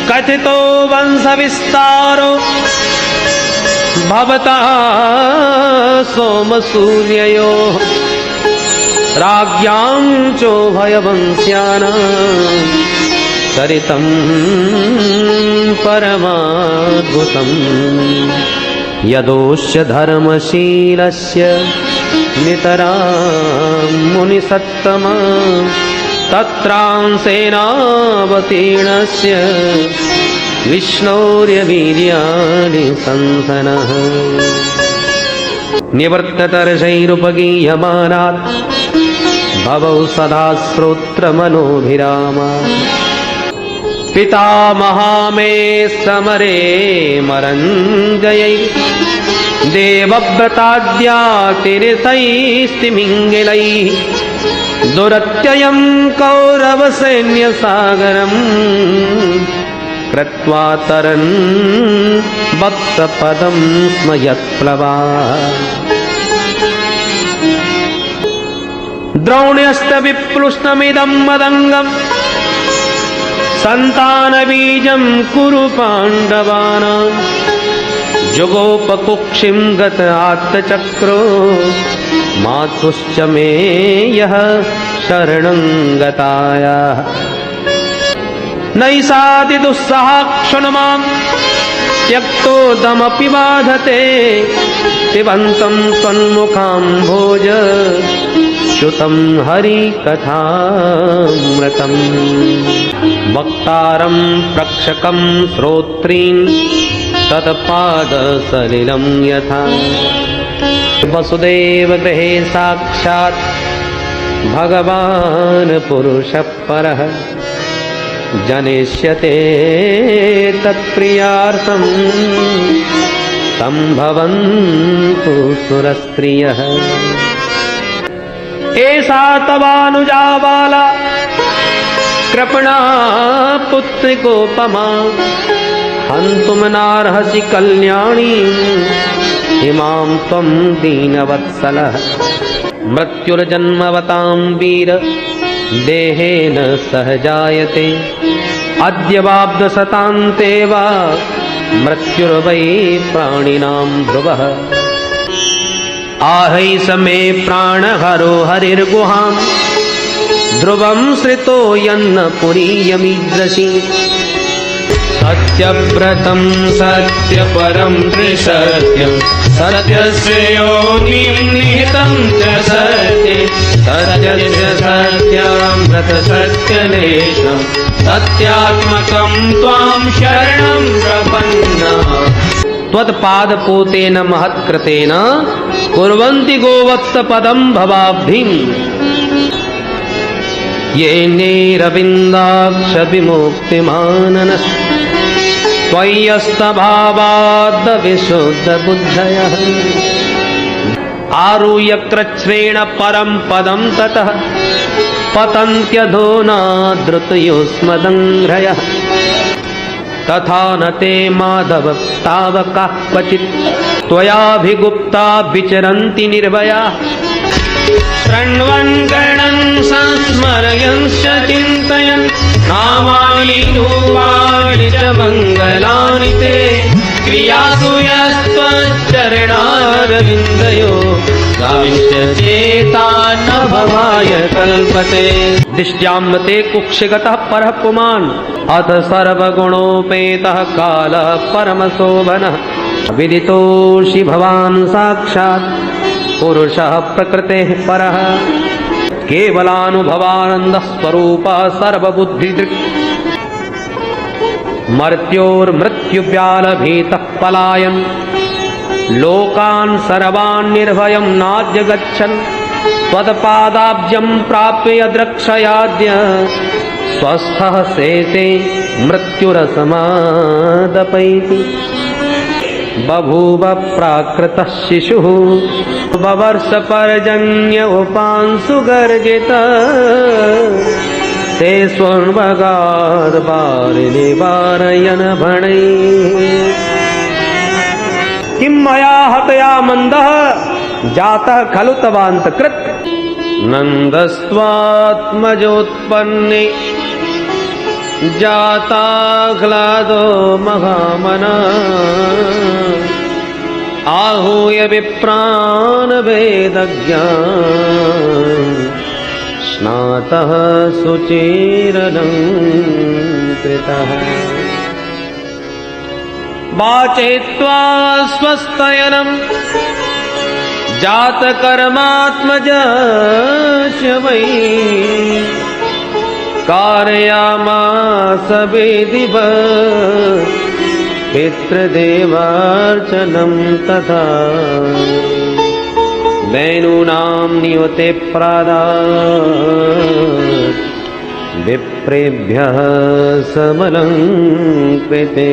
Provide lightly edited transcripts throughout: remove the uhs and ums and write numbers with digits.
कथितो वंश विस्तारो भवता सोमसूर्ययोः राज्ञां चोभयवंश्यानां चरितं परमाद्भुतम् यदोश्च धर्मशीलस्य नितरां मुनिसत्तमा तत्रांसेनावतीर्णस्य विष्णोर्यवीर्याणि संसनः निवर्ततर्षैरुपगीयमानात् भवौ सदा श्रोत्रमनोभिरामा पितामहा मे समरे मरञ्जयै देवव्रताद्यातिरितैस्तिमिङ्गिलैः दुरत्ययं कौरवसैन्यसागरम् कृत्वा तरन् वत्सपदं स्म यत्प्लवा द्रोण्यस्त विप्लुष्टमिदं मदङ्गम् सन्तानबीजं कुरु पाण्डवानां जुगोपकुक्षिं गत आत्तचक्रो मातुश्च मे यः शरणं गतायाः नैषाति दुस्सहाक्षुन्मां त्यक्तोदमपि बाधते पिबन्तं त्वन्मुखाम्भोज श्रुतं हरिकथामृतं वक्तारं प्रक्षकं श्रोत्रीन् तत्पादसलिलं यथा वसुदेव गृहे साक्षात् भगवान् पुरुषः परः जनिष्यते तत्प्रियार्थं सम्भवन्तु सुरस्त्रियः एषा तवानुजा बाला कृपणा पुत्रिकोपमा हन्तुं नार्हसि कल्याणी इमां त्वं दीनवत्सलः मृत्युर्जन्मवतां वीर देहेन सह जायते अद्य वाब्दशतान्ते वा मृत्युर्वै प्राणिनां ध्रुवः आहैष मे प्राणहरो हरिर्गुहां ध्रुवं श्रितो यन्न पुरीयमीदृशी सत्यव्रतं सत्यपरं त्रिसत्यं सत्यस्योनिं निहितं च सत्ये सत्यस्य सत्यामृत सत्यलेशं सत्यात्मकं त्वां शरणं प्रपन्नः त्वत्पादपोतेन महत्कृतेन कुर्वन्ति गोवत्सपदं भवाब्धिम् येनेरविन्दाक्ष विमुक्तिमाननः त्वय्यस्तभावाद् विशुद्धबुद्धयः आरुह्य कृच्छ्रेण परं पदं ततः पतन्त्यधोना धृतयोस्मदङ्घ्रयः तथा न ते माधव तावकाः क्वचित् त्वयाभिगुप्ता विचरन्ति निर्भयाः शृण्वन् गणन् संस्मरयन्श्च चिन्तयन् नामानि रूपाणि च मङ्गलानि ते क्रियासु यस्त्वच्चरणारविन्दयो गाविश्च चेता न भवाय कल्पते दिष्ट्यां ते कुक्षिगतः परः पुमान् अथ सर्वगुणोपेतः कालः परमशोभनः विदितोऽसि भवान् साक्षात् पुरुषः प्रकृतेः परः केवलानुभवानन्दः स्वरूपः सर्वबुद्धिदृक् मर्त्योर्मृत्युव्यालभीतः पलायन् लोकान् सर्वान् निर्भयं नाद्य गच्छन् त्वत्पादाब्जं प्राप्य द्रक्षयाद्य स्वस्थः शेषे मृत्युरसमादपैति बभूव प्राकृतः शिशुः बवर्ष पर्जन्य उपांशु गर्जित ते स्वर्णगाद बारिणि वारयन भणैः किं मया हतया मन्दः जातः खलु तवान्तकृत् नन्दस्त्वात्मजोत्पन्ने जाताह्लादो महामना आहूय विप्रान् वेदज्ञान् स्नातः सुचिरलङ्कृतः वाचयित्वा स्वस्तयनं जातकर्मात्मजस्य वै कारयामास विधिवत् पितृदेवार्चनं तथा वैनूनां नियते प्रादात् विप्रेभ्यः समलङ्कृते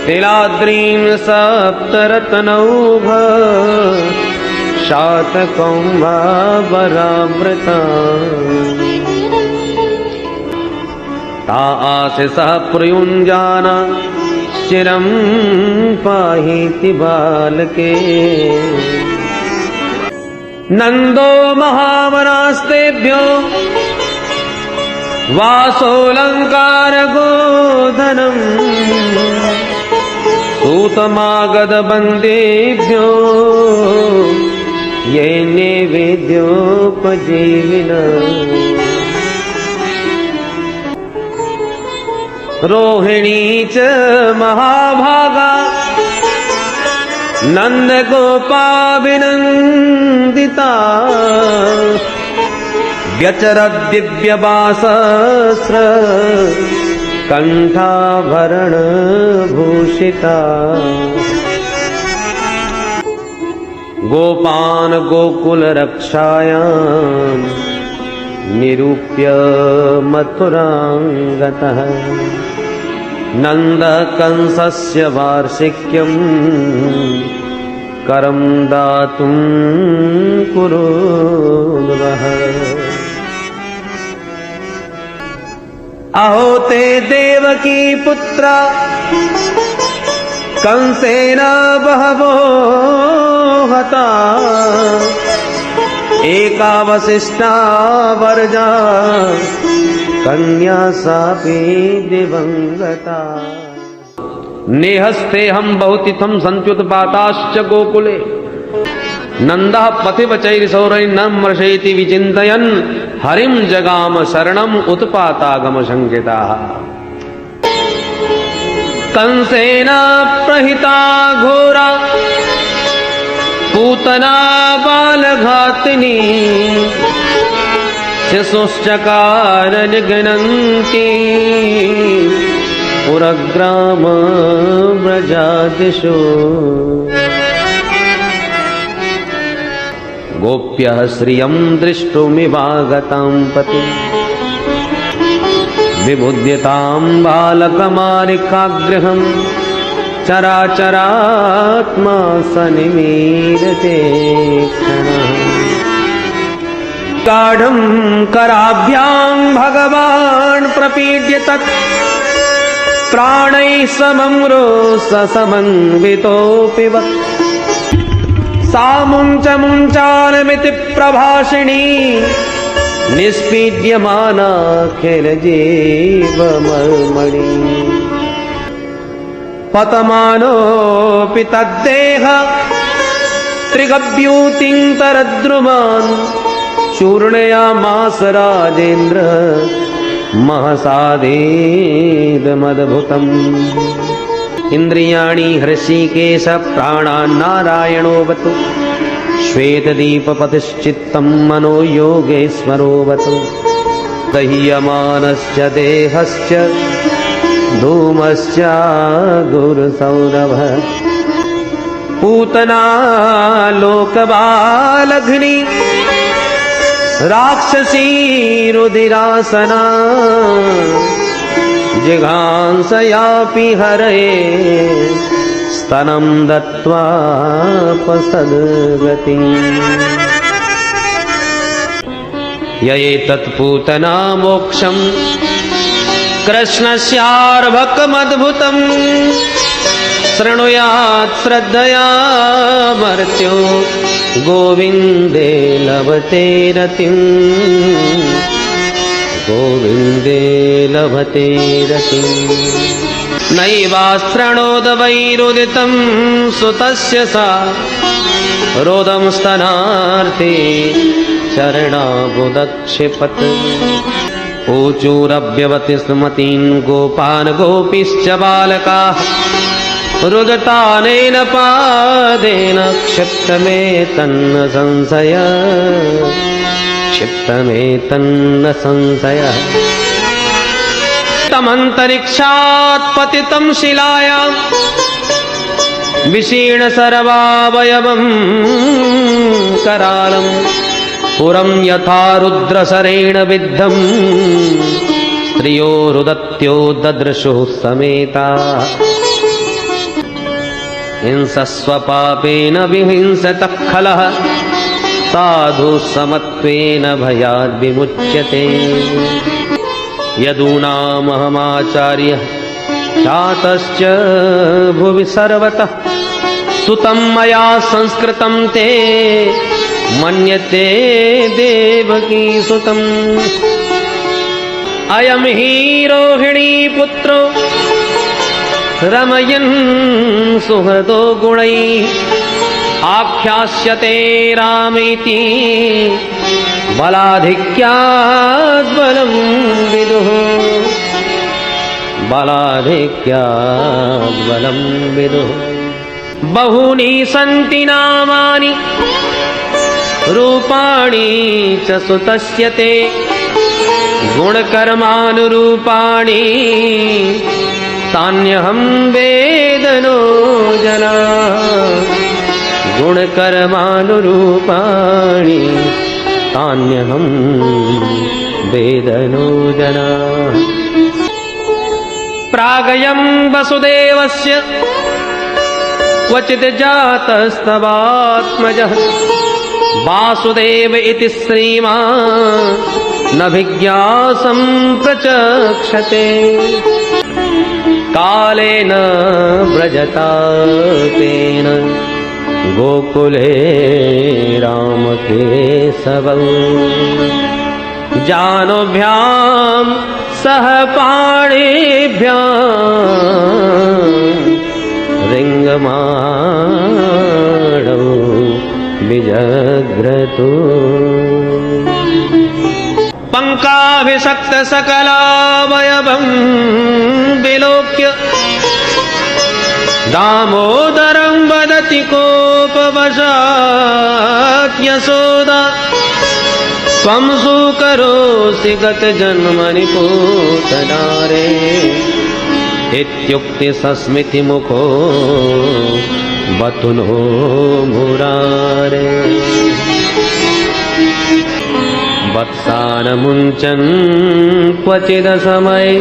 तिलाद्रीं सप्तरत्नौघ शातकौम्भावरावृता ता आशिषः प्रयुञ्जाना चिरं पाहीति बालके नन्दो महामनास्तेभ्यो वासोऽलङ्कारगोधनम् सूतमागधबन्देभ्यो ये नैवेद्योपजीविनः रोहिणी च महाभागा नन्दगोपाभिनन्दिता व्यचरद्दिव्यवासस्र कण्ठाभरणभूषिता गोपान् गोकुलरक्षायां निरूप्य मथुरां गतः नन्दकंसस्य वार्षिक्यं करं दातुं कुरुवः अहो ते देवकी पुत्रा कंसेन बहवो हता एका वसिष्ठा वर्जा कन्या सापि दिवंगता नेहस्तेऽहं बहुतिथं सन्त्युत्पाताश्च गोकुले नन्दः पथिवचैर्शौरैर्नमर्षयति विचिन्तयन् हरिं जगाम शरणम् उत्पातागम शङ्किताः कंसेन प्रहिता घोरा पूतना बालघातिनी शिशुश्चकार निघ्नन्ति पुरग्राम व्रजादिषु गोप्यः श्रियं दृष्टुमिवागतां पतिं विबुध्यतां बालकमारिकागृहं चराचरात्मा सनिमीरते क्षणः गाढं कराभ्यां भगवान् प्रपीड्य तत् प्राणैः समं रोषसमन्वितोऽपि वत् सा मुञ्चानमिति प्रभाषिणी निष्पीड्यमाना खिलजीवमर्मणि पतमानोऽपि तद्देह त्रिगभ्यूतिं तरद्रुमान् चूर्णयामास राजेन्द्र महसादेदमद्भुतम् इन्द्रियाणि हृषीकेश प्राणान्नारायणोऽवतु श्वेतदीपपतिश्चित्तं मनो योगेश्वरोऽवतु दह्यमानस्य देहश्च धूमश्च गुरुसौरभः पूतना लोकबालघ्नी राक्षसी रुधिरासना जिघांसयापि हरये स्तनं दत्त्वा पसद्गतिम् य एतत्पूतना मोक्षं कृष्णस्यार्भकमद्भुतं शृणुयात् श्रद्धया मर्त्यो गोविन्दे लभते रतिम् गोविन्दे लभते रतिम् नैवास्त्रणोद वैरुदितं सुतस्य सा रोदं स्तनार्थे चरणाबुदक्षिपत् ऊचूरभ्यवति स्मतीन् गोपान् गोपीश्च बालकाः रुदतानेन पादेन क्षिप्तमेतन्न संशय क्षिप्तमेतन्न संशयः तमन्तरिक्षात् पतितं शिलायां विशीर्ण सर्वावयवं करालं पुरं यथा रुद्रशरेण विद्धं स्त्रियो रुदत्यो ददृशुः समेताः हिंसस्व पापेन विहिंसतः खलः साधु समत्वेन भयाद् विमुच्यते यदूनामहमाचार्यः जातश्च भुवि सर्वतः सुतं मया संस्कृतं ते मन्यते देवकी सुतम् अयं हि रोहिणी पुत्रो रमयन् सुहृदो गुणैः आख्यास्यते रामेति बलाधिक्याद् बलं विदुः बलाधिक्याद् बलं विदुः बहूनि सन्ति नामानि रूपाणि च सुतस्य ते गुणकर्मानुरूपाणि तान्यहं वेद नो जना गुणकर्मानुरूपाणि तान्यहं वेद नो जना प्रागयं वसुदेवस्य क्वचित् जातस्तवात्मजः वासुदेव इति श्रीमान् नभिज्ञासं प्रचक्षते कालेन व्रजतापेन गोकुले रामकेशवौ जानोभ्यां सह पाणिभ्यां रिङ्गमाणौ विजग्रतु पङ्काभिषक्त सकलावयवं विलोक्य दामोदरं वदति कोपवशात् यशोदा त्वं सुकरोसि गतजन्मनि पूतनारे इत्युक्ते सस्मिति मुखो बतुनो मुरारे वत्सानमुञ्चन् क्वचिदसमये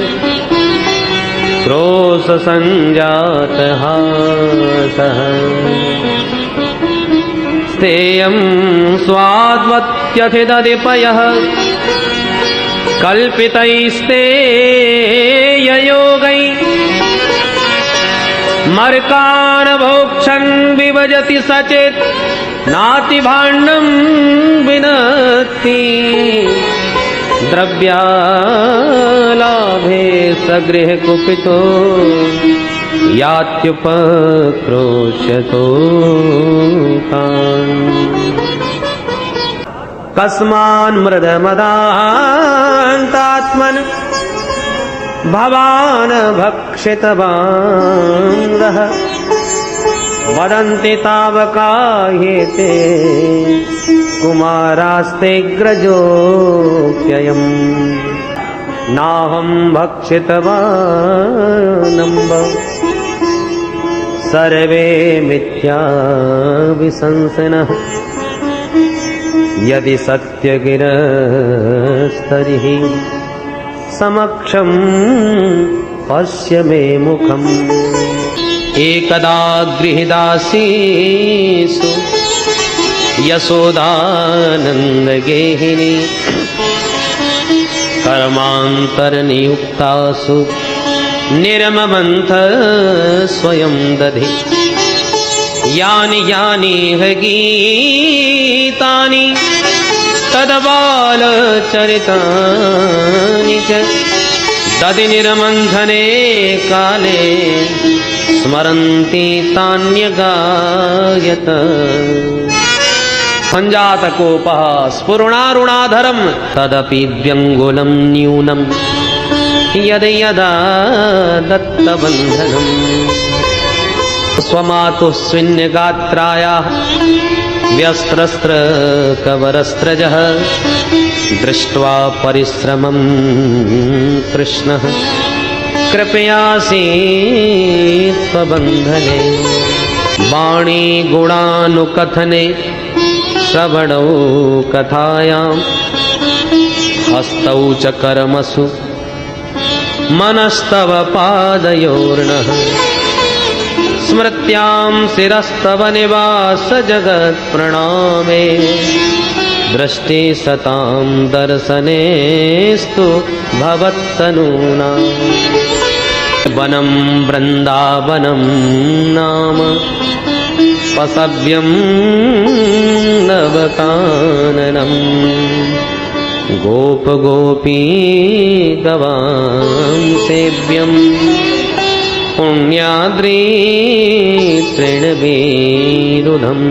क्रोश सञ्जातहासः स्थेयं स्वाद्वत्यधिदधिपयः कल्पितैस्ते ययोगैः मर्कान् भोक्षन् विभजति सचेत् नातिभाण्डं विनत्ति द्रव्यालाभे सगृह कुपितो यात्युपक्रोश्यतो तान् कस्मान् मृदमदान्तात्मन् भवान् भक्षितवाङ्गः वदन्ति तावकाह्येते कुमारास्तेऽग्रजोऽप्ययम् नाहं भक्षितवानम्ब सर्वे मिथ्या विशंसिनः यदि सत्यगिरस्तर्हि समक्षं पश्य मे मुखम् एकदा गृहदासीषु यशोदानन्दगेहिनी कर्मान्तरनियुक्तासु निर्ममन्थ स्वयं दधि यानि यानि ह गीतानि तद्बालचरितानि च दधि निर्मन्थने काले स्मरन्ति तान्यगायत सञ्जातकोपः स्फुरणारुणाधरं तदपि व्यङ्गुलं न्यूनं यद यदा दत्तबन्धनम् स्वमातुः स्विन्यगात्रायाः व्यस्त्रस्त्रकवरस्त्रजः दृष्ट्वा परिश्रमं कृष्णः कृपयासीत् स्वबन्धने वाणी गुणानुकथने श्रवणौ कथायां हस्तौ च कर्मसु मनस्तव पादयोर्नः स्मृत्यां शिरस्तव निवास जगत्प्रणामे दृष्टि सतां दर्शनेस्तु भवत्तनूनां वनं वृन्दावनं नाम पसव्यं नवकाननं गोपगोपी गवां सेव्यं पुण्याद्रि तृणबीरुधम्